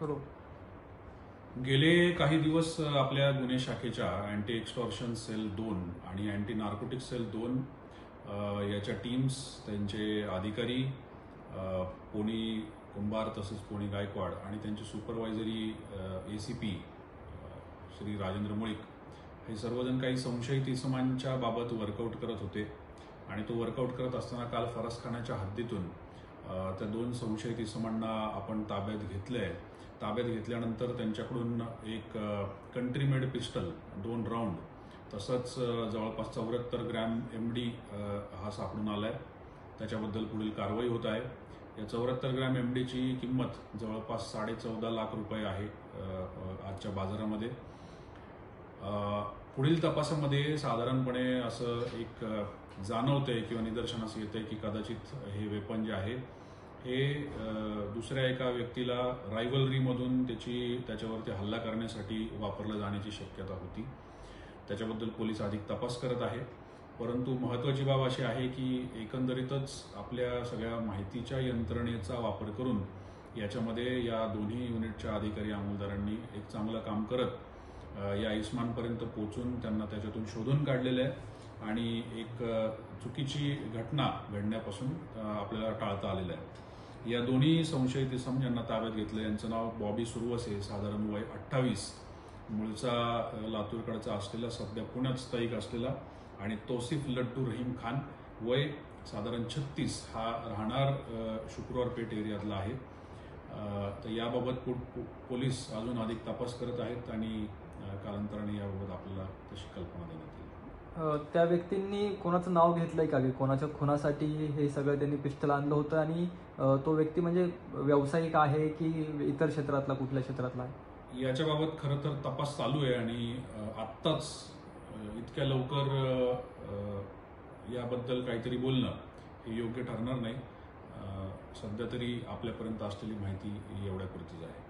बरोबर. गेले काही दिवस आपल्या गुन्हे शाखेच्या अँटी एक्स्टॉर्शन सेल 2 आणि अँटी नार्कोटिक सेल 2 याच्या टीम्स, त्यांचे अधिकारी, पोनी कुंभार तसंच पोनी गायकवाड आणि त्यांचे सुपरवायझरी ACP श्री राजेंद्र मुळीक हे सर्वजण काही संशयित इसमांच्या बाबत वर्कआउट करत होते आणि तो वर्कआउट करत असताना काल फरसखान्याच्या हद्दीतून त्या 2 संशयित इसमांना आपण ताब्यात घेतलंय. ताब्यात घेतल्यानंतर त्यांच्याकडून एक कंट्री मेड पिस्टल 2 राऊंड तसंच जवळपास 74 ग्रॅम MD हा सापडून आलाय. त्याच्याबद्दल पुढील कारवाई होत आहे. या 74 ग्रॅम MDची किंमत जवळपास 14.5 लाख रुपये आहे आजच्या बाजारामध्ये. पुढील तपासामध्ये साधारणपणे असं एक जाणवतंय किंवा निदर्शनास येतंय की कदाचित हे वेपन जे आहे हे दुसऱ्या एका व्यक्तीला रायव्हलरीमधून त्याच्यावरती हल्ला करण्यासाठी वापरलं जाण्याची शक्यता होती. त्याच्याबद्दल पोलीस अधिक तपास करत आहे. परंतु महत्त्वाची बाब अशी आहे की एकंदरीतच आपल्या सगळ्या माहितीच्या यंत्रणेचा वापर करून याच्यामध्ये या दोन्ही युनिटच्या अधिकारी अंमलदारांनी एक चांगलं काम करत या इस्मांपर्यंत पोहोचून त्यांना त्याच्यातून शोधून काढलेलं आहे आणि एक चुकीची घटना घडण्यापासून आपल्याला टाळता आलेलं आहे. या दोन्ही संशयित इसम ज्यांना ताब्यात घेतलं यांचं नाव बॉबी सुरवसे, साधारण वय 28, मूळचा लातूरकडचा असलेला, सध्या पुण्यात स्थायिक असलेला, आणि तौसिफ लड्डू रहीम खान, वय साधारण 36, हा राहणार शुक्रवार पेठ एरियातला आहे. तर याबाबत पोलीस अजून अधिक तपास करत आहेत आणि कालांतराने याबाबत आपल्याला तशी कल्पना देण्यात येईल. त्या व्यक्तींनी कोणाचं नाव घेतलंय का की कोणाच्या खुनासाठी हे सगळं त्यांनी पिस्टल आणलं होतं आणि तो व्यक्ती म्हणजे व्यावसायिक आहे की इतर क्षेत्रातला, कुठल्या क्षेत्रातला आहे? याच्याबाबत खरं तर तपास चालू आहे आणि आत्ताच इतक्या लवकर याबद्दल काहीतरी बोलणं हे योग्य ठरणार नाही. सध्या तरी आपल्यापर्यंत असलेली माहिती एवढ्यापुरतीच आहे.